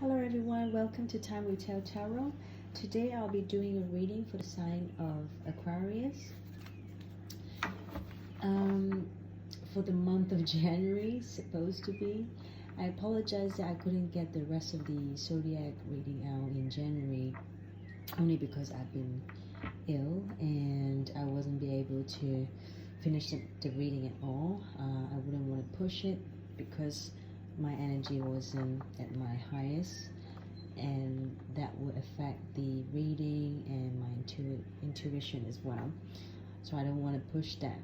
Hello everyone, welcome to Time We Tell Tarot. Today I'll be doing a reading for the sign of Aquarius. For the month of January, supposed to be. I apologize that I couldn't get the rest of the zodiac reading out in January, only because I've been ill and I wasn't be able to finish the reading at all. I wouldn't want to push it because my energy wasn't at my highest, and that would affect the reading and my intuition as well, so I don't want to push that.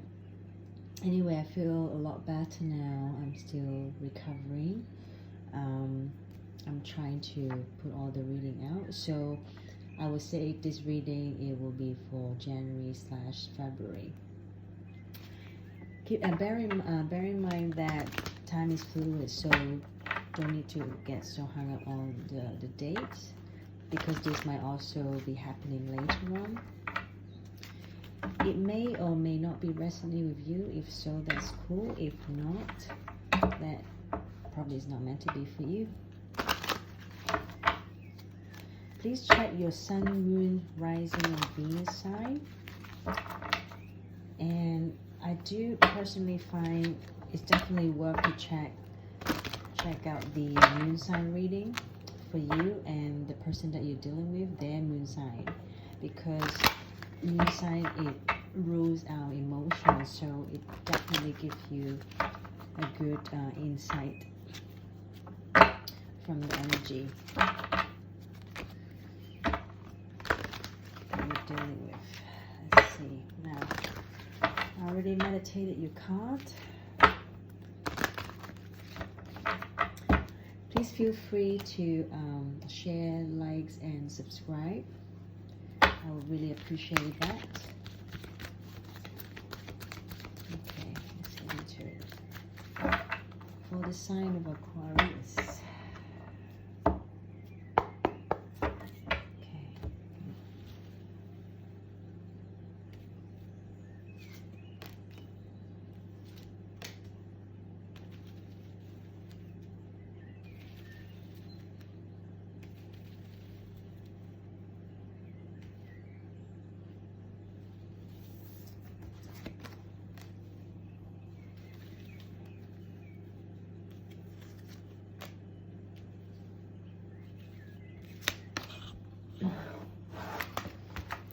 Anyway, I feel a lot better now. I'm still recovering. I'm trying to put all the reading out, so I would say this reading, it will be for January/February. Bear in mind that time is fluid, so don't need to get so hung up on the dates, because this might also be happening later on. It may or may not be resonating with you. If so, that's cool. If not, that probably is not meant to be for you. Please check your sun, moon, rising, and Venus sign. And I do personally find it's definitely worth to check out the moon sign reading for you and the person that you're dealing with, their moon sign, because moon sign, it rules our emotions, so it definitely gives you a good insight from the energy that you're dealing with. Let's see. Now, I already meditated your card. Please feel free to share, likes, and subscribe. I would really appreciate that. Okay, let's get into it. For the sign of Aquarius. Okay.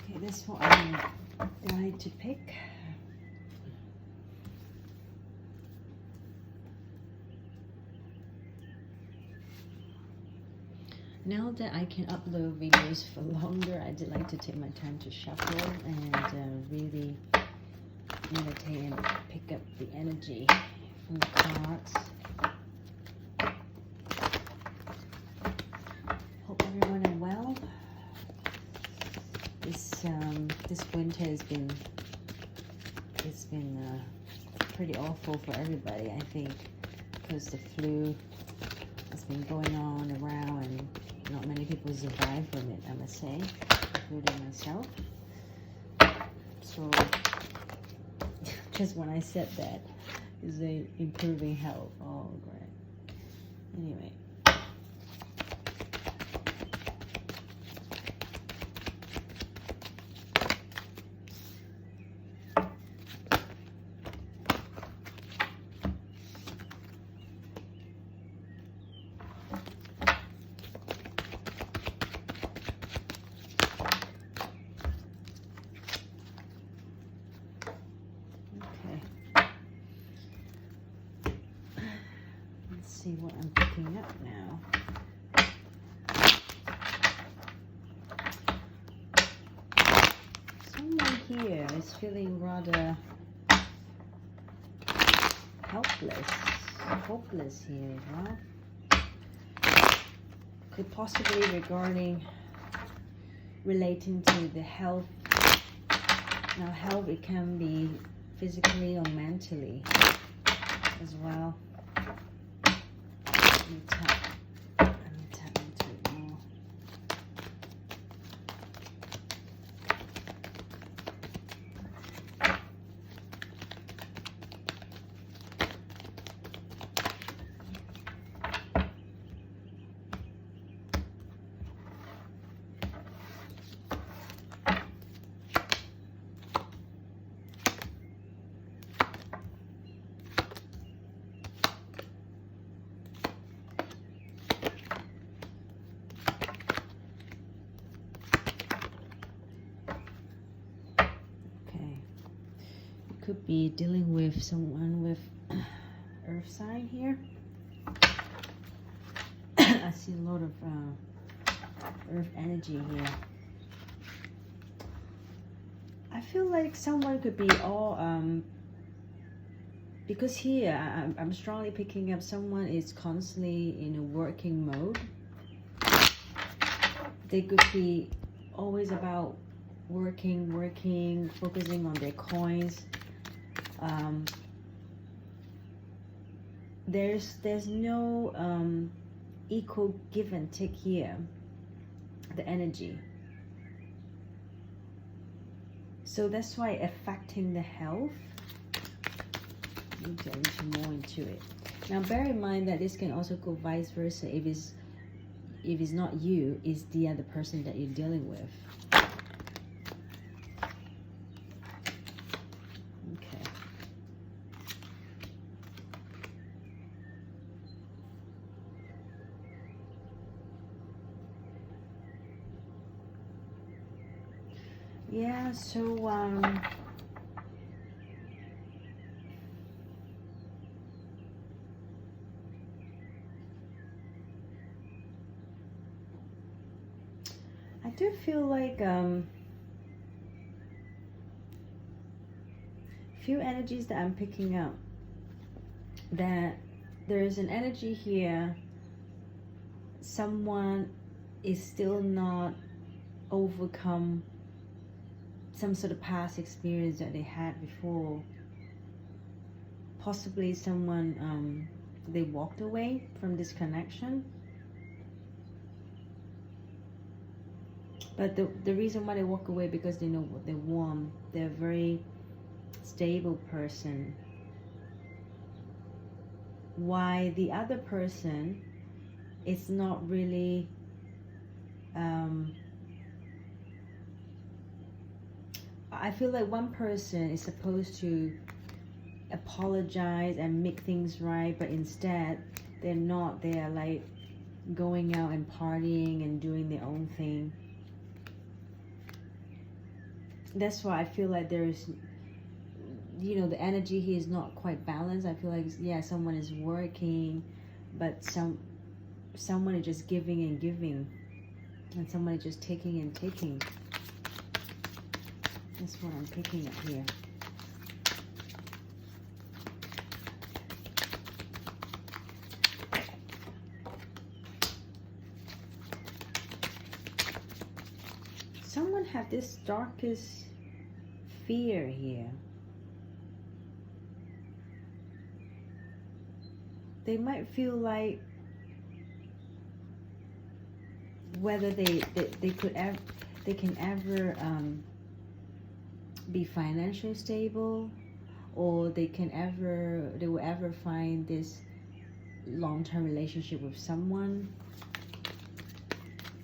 Okay, that's what I'm going to pick. Now that I can upload videos for longer, I did like to take my time to shuffle and really meditate and pick up the energy from the cards. Hope everyone is well. This winter has been pretty awful for everybody, I think, because the flu has been going on around and not many people survive from it, I must say, including myself. So just when I said that, is a improving health. Oh, great. Anyway. See what I'm picking up now. Someone here is feeling rather helpless, hopeless here as well. Could possibly relating to the health. Now, health, it can be physically or mentally as well. Let me tap into it more. could be dealing with someone with earth sign here. I see a lot of earth energy here. I feel like someone could be all because here I'm strongly picking up someone is constantly in a working mode. They could be always about working, focusing on their coins. There's no equal give and take here, the energy. So that's why affecting the health. Let me get more into it. Now bear in mind that this can also go vice versa. If it's not you, it's the other person that you're dealing with. Okay. Yeah, so I do feel like few energies that I'm picking up, that there is an energy here. Someone is still not overcome some sort of past experience that they had before. Possibly someone they walked away from this connection. But the reason why they walk away, because they know what they want. They're a very stable person. Why the other person is not really I feel like one person is supposed to apologize and make things right, but instead they're not. They are like going out and partying and doing their own thing. That's why I feel like there's, you know, the energy here is not quite balanced. I feel like, yeah, someone is working, but someone is just giving and giving, and someone is just taking and taking. That's what I'm picking up here. Someone have this darkest fear here. They might feel like whether they can ever be financially stable, or they will ever find this long-term relationship with someone.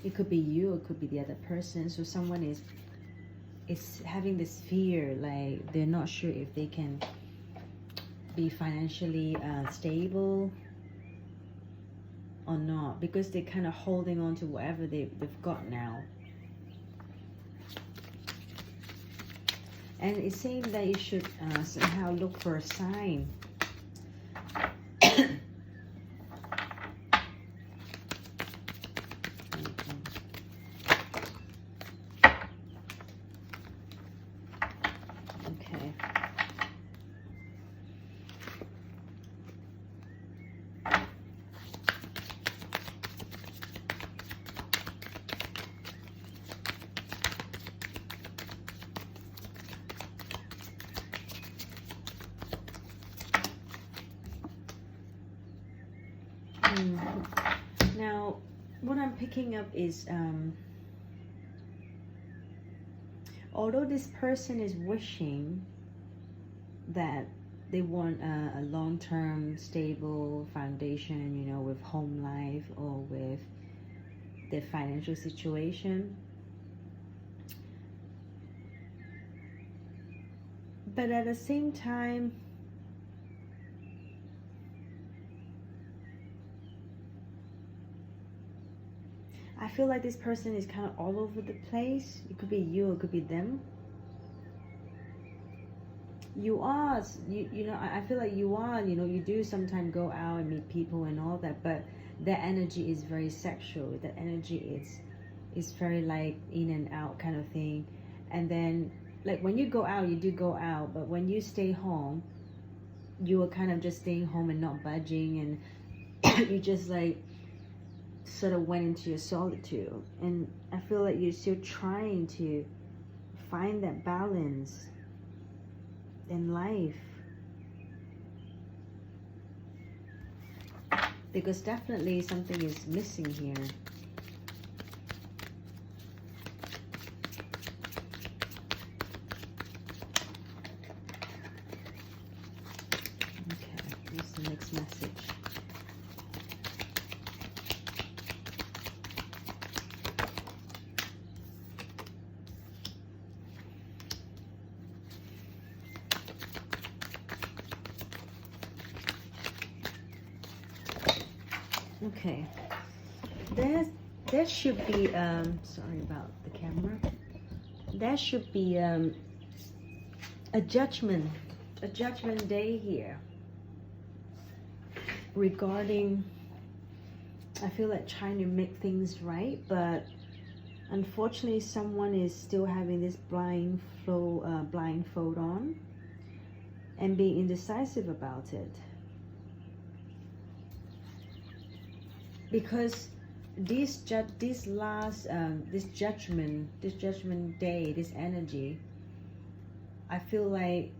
It could be you, it could be the other person. So someone is having this fear, like they're not sure if they can be financially stable or not, because they're kind of holding on to whatever they've got now. And it seems that you should somehow look for a sign. Okay. Now, what I'm picking up is, although this person is wishing that they want a long-term, stable foundation, you know, with home life or with their financial situation, but at the same time, I feel like this person is kind of all over the place. It could be you, it could be them. You are, you know, I feel like you are, you know, you do sometimes go out and meet people and all that, but that energy is very sexual. That energy is very like in and out kind of thing. And then like when you go out, you do go out, but when you stay home, you are kind of just staying home and not budging, and you just like sort of went into your solitude. And I feel like you're still trying to find that balance in life, because definitely something is missing here. Okay, what's the next message? Okay, there should be sorry about the camera. There should be a judgment day here regarding, I feel like trying to make things right, but unfortunately someone is still having this blindfold on and being indecisive about it. Because this judgment day, this energy, I feel like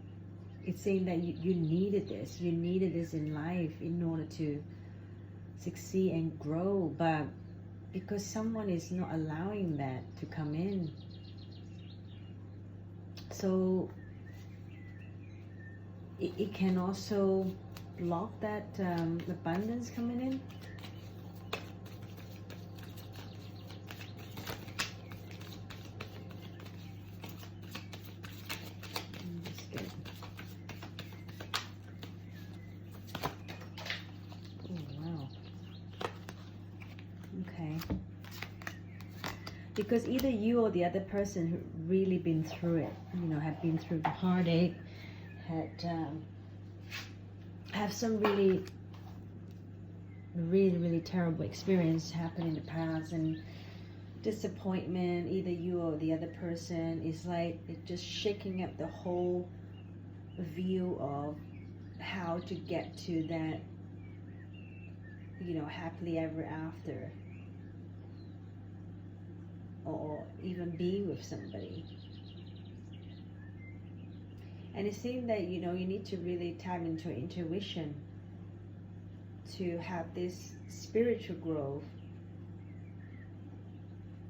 it's saying that you needed this in life in order to succeed and grow, but because someone is not allowing that to come in, so it can also block that abundance coming in. Because either you or the other person who really been through it, you know, have been through the heartache, have some really terrible experience happen in the past, and disappointment, either you or the other person, is like it just shaking up the whole view of how to get to that, you know, happily ever after, or even being with somebody. And it seems that, you know, you need to really tap into intuition to have this spiritual growth,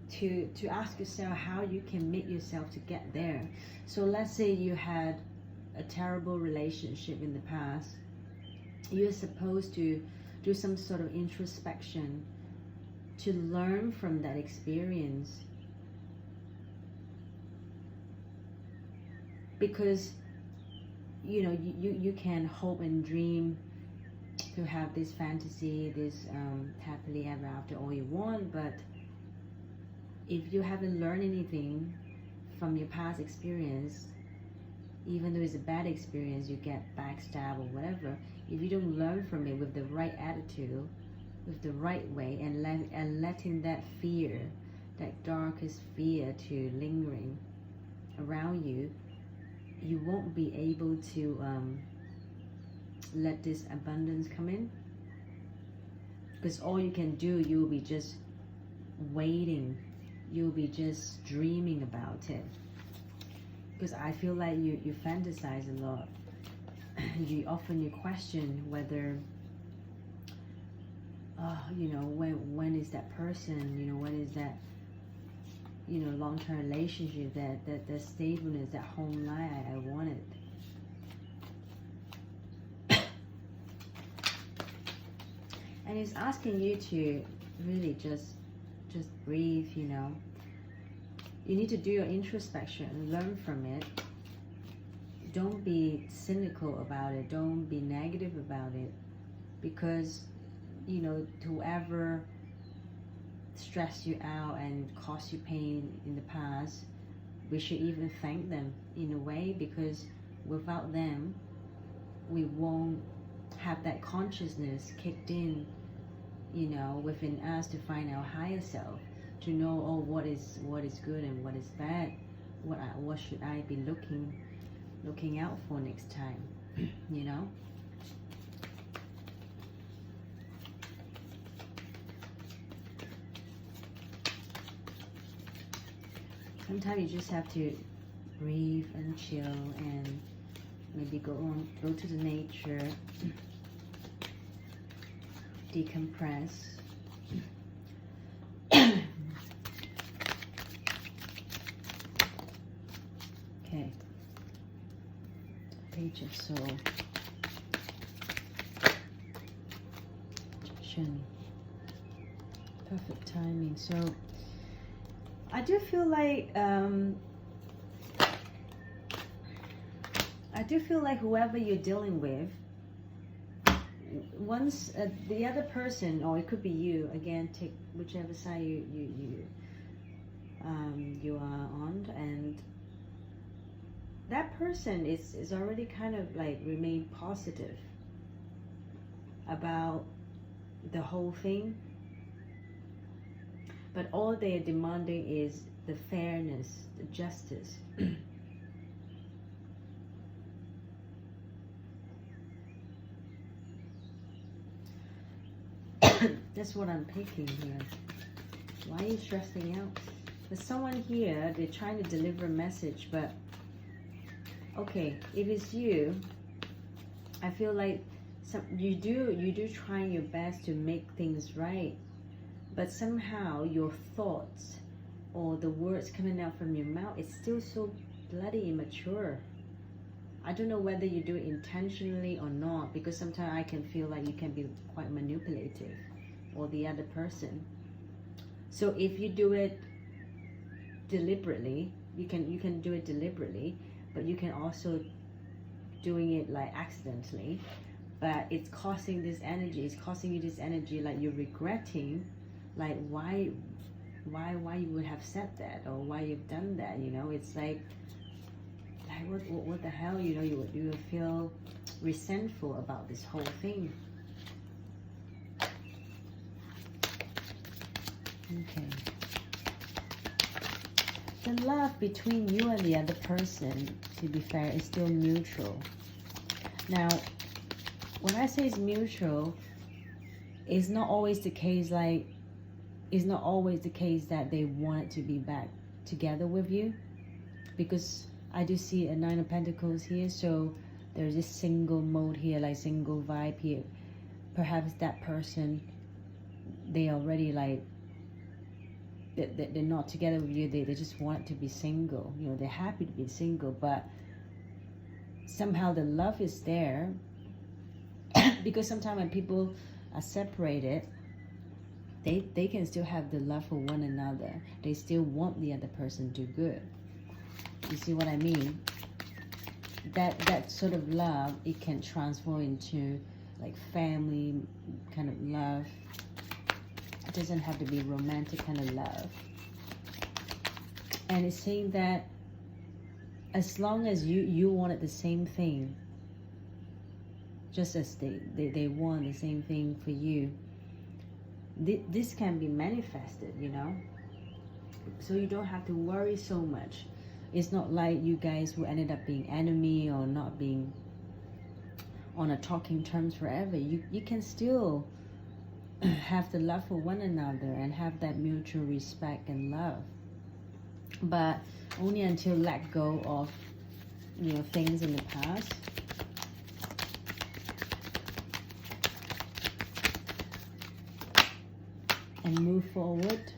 to ask yourself how you can make yourself to get there. So let's say you had a terrible relationship in the past. You're supposed to do some sort of introspection to learn from that experience, because you know you can hope and dream to have this fantasy, this happily ever after all you want, but if you haven't learned anything from your past experience, even though it's a bad experience, you get backstabbed or whatever, if you don't learn from it with the right attitude, with the right way, and letting that fear, that darkest fear, to lingering around you, you won't be able to let this abundance come in. Because all you can do, you'll be just waiting, you'll be just dreaming about it. Because I feel like you fantasize a lot. You question whether, you know, when is that person, you know, when is that, you know, long-term relationship, that stableness, that home life I wanted. And it's asking you to really just breathe, you know. You need to do your introspection, learn from it. Don't be cynical about it. Don't be negative about it. Because, you know, whoever stressed you out and caused you pain in the past, we should even thank them in a way, because without them, we won't have that consciousness kicked in, you know, within us to find our higher self, to know, oh, what is good and what is bad, what should I be looking out for next time, you know. Sometimes you just have to breathe and chill and maybe go to the nature, decompress. Okay. Page of Soul. Perfect timing. So I do feel like whoever you're dealing with, once the other person, or it could be you, again, take whichever side you are on, and that person is already kind of like remain positive about the whole thing, but all they are demanding is the fairness, the justice. That's what I'm picking here. Why are you stressing out? There's someone here, they're trying to deliver a message, but okay, if it's you, I feel like you do try your best to make things right, but somehow your thoughts or the words coming out from your mouth is still so bloody immature. I don't know whether you do it intentionally or not, because sometimes I can feel like you can be quite manipulative, or the other person. So if you do it deliberately, you can do it deliberately, but you can also doing it like accidentally, but it's causing this energy, it's causing you this energy, like you're regretting, like why you would have said that, or why you've done that, you know. It's like what the hell, you know. You would feel resentful about this whole thing. Okay. The love between you and the other person, to be fair, is still mutual. Now, when I say it's mutual, it's not always the case, like, it's not always the case that they want to be back together with you, because I do see a Nine of Pentacles here, so there's this single mode here, like single vibe here. Perhaps that person, they already like, they're not together with you, they just want to be single, you know, they're happy to be single, but somehow the love is there. Because sometimes when people are separated, they can still have the love for one another, they still want the other person to do good. You see what I mean? That sort of love, it can transform into like family kind of love. It doesn't have to be romantic kind of love. And it's saying that as long as you wanted the same thing, just as they want the same thing for you, this can be manifested, you know. So you don't have to worry so much. It's not like you guys who ended up being enemy or not being on a talking terms forever. You can still have the love for one another and have that mutual respect and love, but only until let go of, you know, things in the past. And move forward.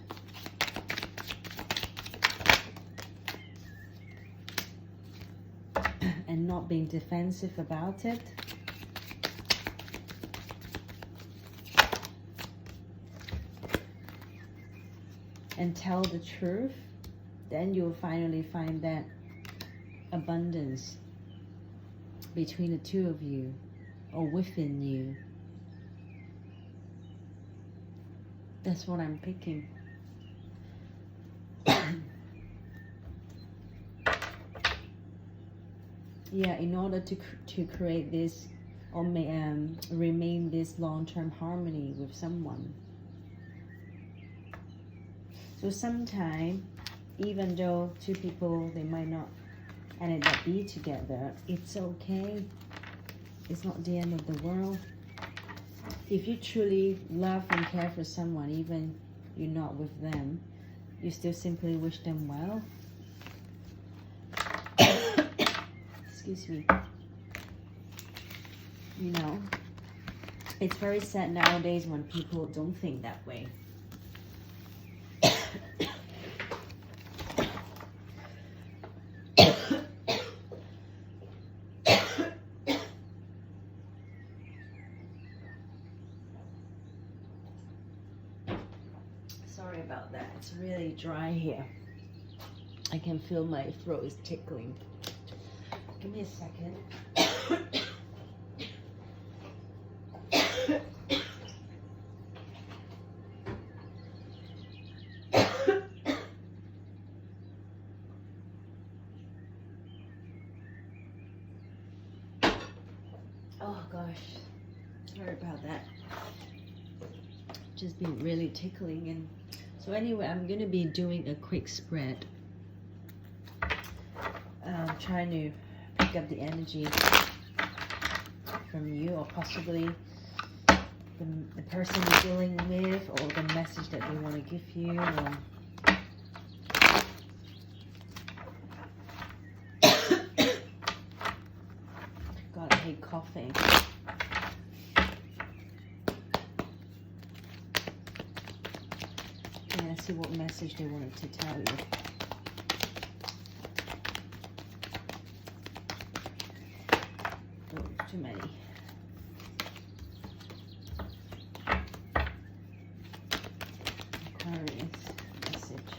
And not being defensive about it. And tell the truth. Then you'll finally find that abundance between the two of you, or within you. That's what I'm picking. yeah, in order to create this or remain this long-term harmony with someone. So sometimes, even though two people, they might not end up be together, it's okay. It's not the end of the world. If you truly love and care for someone, even you're not with them, you still simply wish them well. Excuse me. You know, it's very sad nowadays when people don't think that way. Sorry about that. It's really dry here. I can feel my throat is tickling. Give me a second. Oh gosh, sorry about that. Just been really tickling. And so anyway, I'm gonna be doing a quick spread. Trying to pick up the energy from you, or possibly the person you're dealing with, or the message that they want to give you. Or God, I hate coughing. And let's see what message they wanted to tell you. Oh, too many. Aquarius message.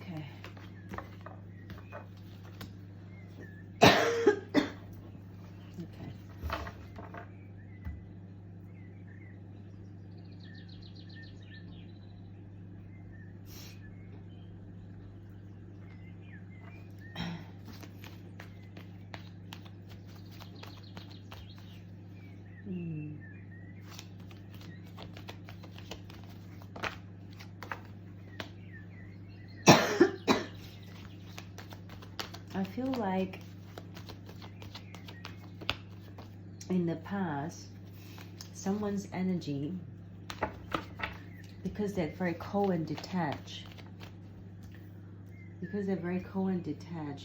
Okay. Okay. I feel like in the past, someone's energy, because they're very cold and detached,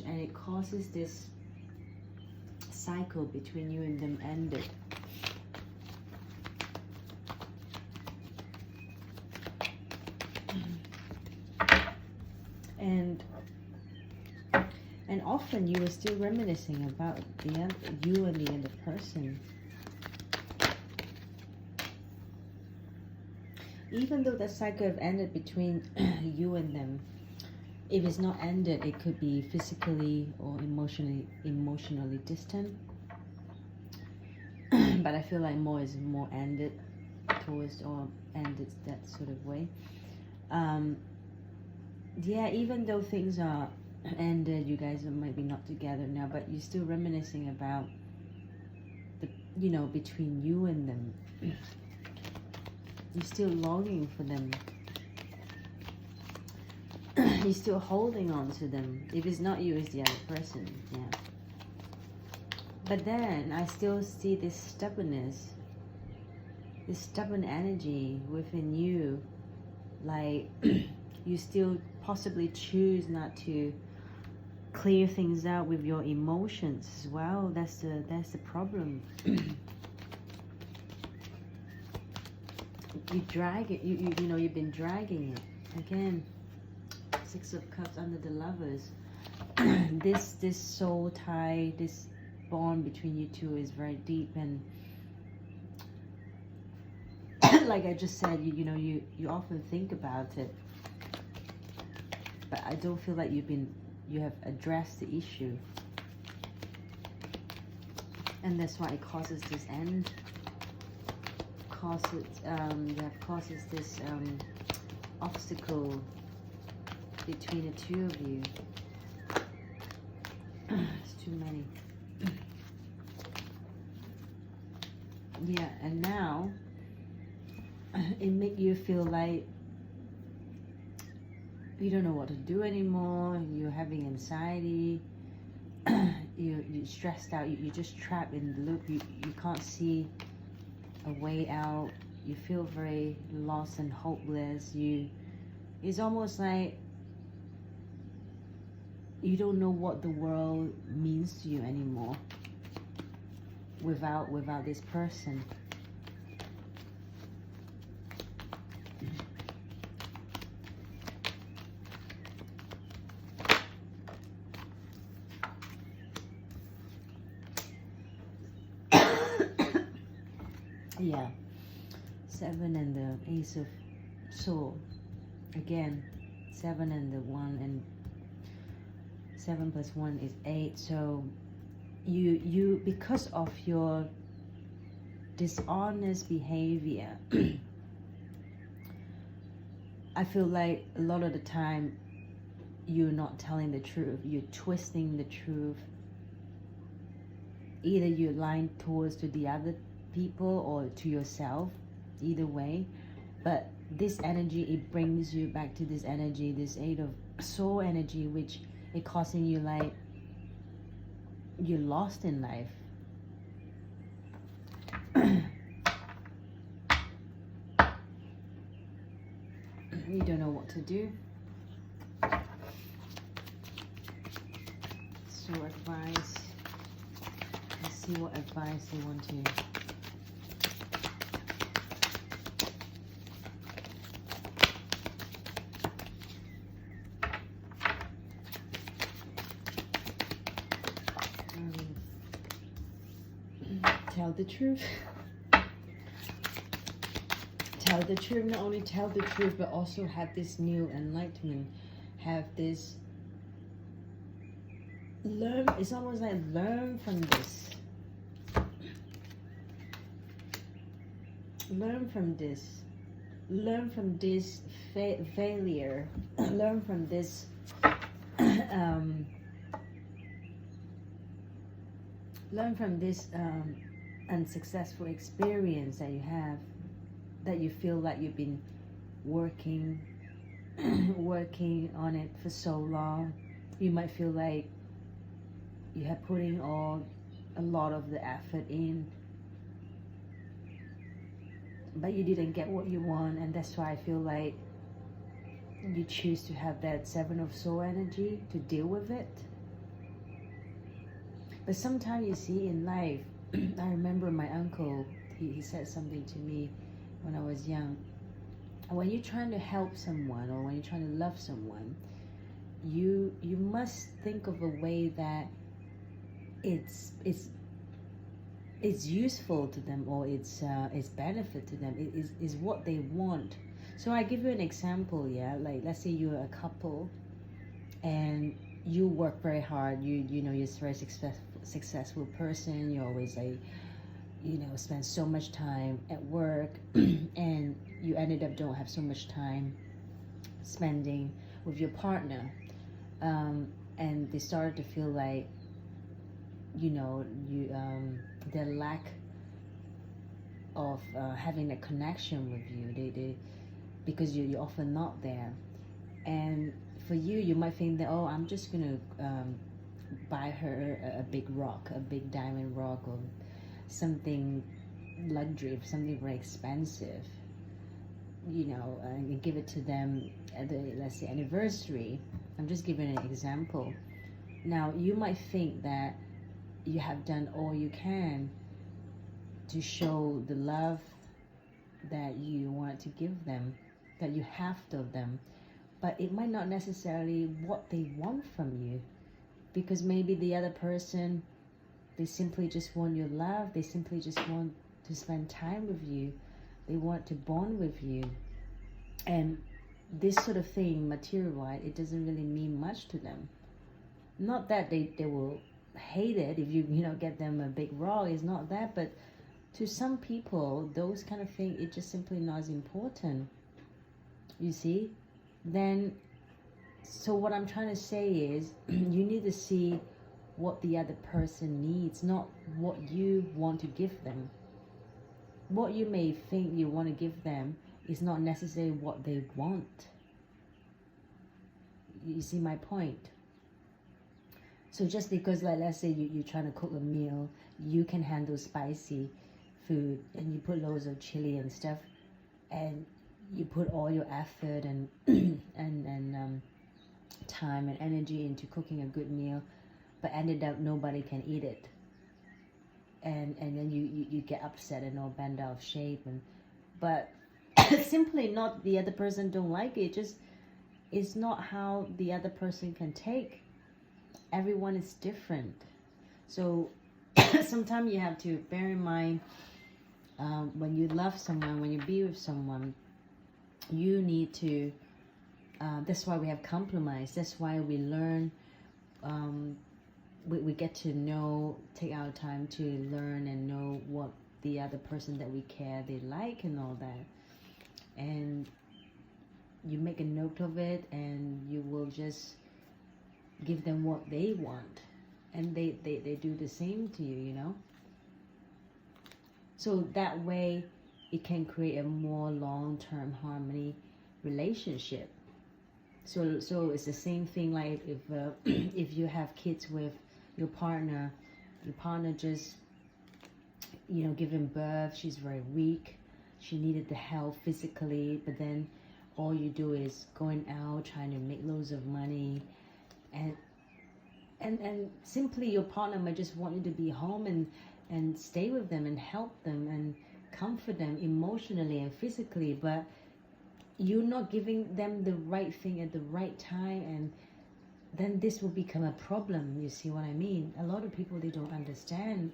and it causes this cycle between you and them ended. And often you were still reminiscing about you and the other person. Even though the cycle have ended between you and them, if it's not ended, it could be physically or emotionally distant. But I feel like more ended towards, or ended that sort of way. Yeah, even though things are ended, you guys might be not together now, but you're still reminiscing about the, between you and them. You're still longing for them. You're still holding on to them. If it's not you, it's the other person. Yeah. But then I still see this stubbornness, this stubborn energy within you. Like you still possibly choose not to clear things out with your emotions as well. That's the problem. You drag it. You've been dragging it again. Six of Cups under the Lovers. This soul tie, this bond between you two is very deep, and like I just said, you often think about it, but I don't feel like you have addressed the issue, and that's why it causes this end. Causes this obstacle between the two of you. It's too many. Yeah, and now it make you feel like you don't know what to do anymore. You're having anxiety. You're stressed out. You're just trapped in the loop. You can't see a way out. You feel very lost and hopeless. It's almost like you don't know what the world means to you anymore without this person. Yeah, 7 and the Ace of Sword. Again, 7 and the 1, and 7 plus 1 is 8. So you because of your dishonest behavior, I feel like a lot of the time you're not telling the truth. You're twisting the truth. Either you're lying towards to the other people or to yourself, either way. But this energy, it brings you back to this energy, this 8 of soul energy, which it causing you like you're lost in life. You don't know what to do. So advice. Let's see what advice they want to. Tell the truth. Tell the truth. Not only tell the truth, but also have this new enlightenment. Have this learn. It's almost like learn from this. Learn from this. Learn from this failure. Learn from this. Learn from this unsuccessful experience that you have, that you feel like you've been working on it for so long. You might feel like you have putting a lot of the effort in, but you didn't get what you want, and that's why I feel like you choose to have that 7 of Soul energy to deal with it. But sometimes you see in life, I remember my uncle, he said something to me when I was young. When you're trying to help someone or when you're trying to love someone, you must think of a way that it's useful to them, or it's benefit to them. It is what they want. So I give you an example. Yeah, like let's say you're a couple and you work very hard. You know you're a very successful person. You always like spend so much time at work, and you ended up don't have so much time spending with your partner, and they started to feel like their lack of having a connection with you, they because you're often not there. And for you might think that, oh, I'm just gonna buy her a big rock, a big diamond rock, or something luxury, something very expensive, and give it to them at the, let's say, anniversary. I'm just giving an example. Now you might think that you have done all you can to show the love that you want to give them, that you have of them, but it might not necessarily what they want from you, because maybe the other person, they simply just want your love. They simply just want to spend time with you. They want to bond with you. And this sort of thing, material-wise, it doesn't really mean much to them. Not that they will hate it if you get them a big rock. It's not that, but to some people, those kind of things, it just simply not as important. You see? Then, so what I'm trying to say is, you need to see what the other person needs, not what you want to give them. What you may think you want to give them is not necessarily what they want. You see my point? So just because, like, let's say you're trying to cook a meal, you can handle spicy food and you put loads of chili and stuff, and you put all your effort and time and energy into cooking a good meal, but ended up nobody can eat it, and then you get upset and all bent out of shape, but simply not the other person don't like it, just it's not how the other person can take. Everyone is different. So sometimes you have to bear in mind, when you love someone, when you be with someone, you need to, that's why we have compromise. That's why we learn, we get to know, take our time to learn and know what the other person that we care, they like and all that. And you make a note of it, and you will just give them what they want, and they do the same to you, you know. So that way it can create a more long-term harmony relationship. So it's the same thing, like if if you have kids with your partner just, you know, giving birth, she's very weak, she needed the help physically, but then all you do is going out trying to make loads of money, and simply your partner might just want you to be home and stay with them and help them and comfort them emotionally and physically, but you're not giving them the right thing at the right time, and then this will become a problem. You see what I mean? A lot of people, they don't understand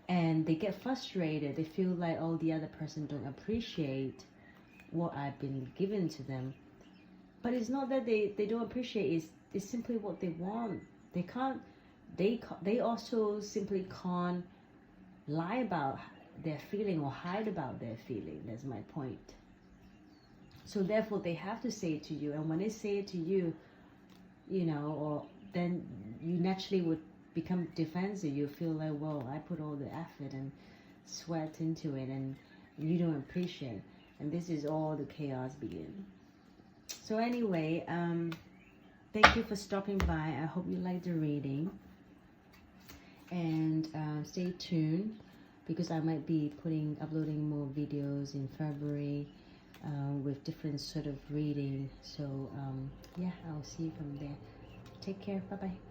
and they get frustrated. They feel like, oh, the other person don't appreciate what I've been given to them. But it's not that they don't appreciate, it's simply what they want. They also simply can't lie about their feeling or hide about their feeling. That's my point. So therefore they have to say it to you, and when they say it to you, you know, or then you naturally would become defensive. You feel like, well, I put all the effort and sweat into it and you don't appreciate, and this is all the chaos begin. So anyway, thank you for stopping by. I hope you liked the reading, and stay tuned, because I might be uploading more videos in February with different sort of reading. So yeah, I'll see you from there. Take care. Bye bye.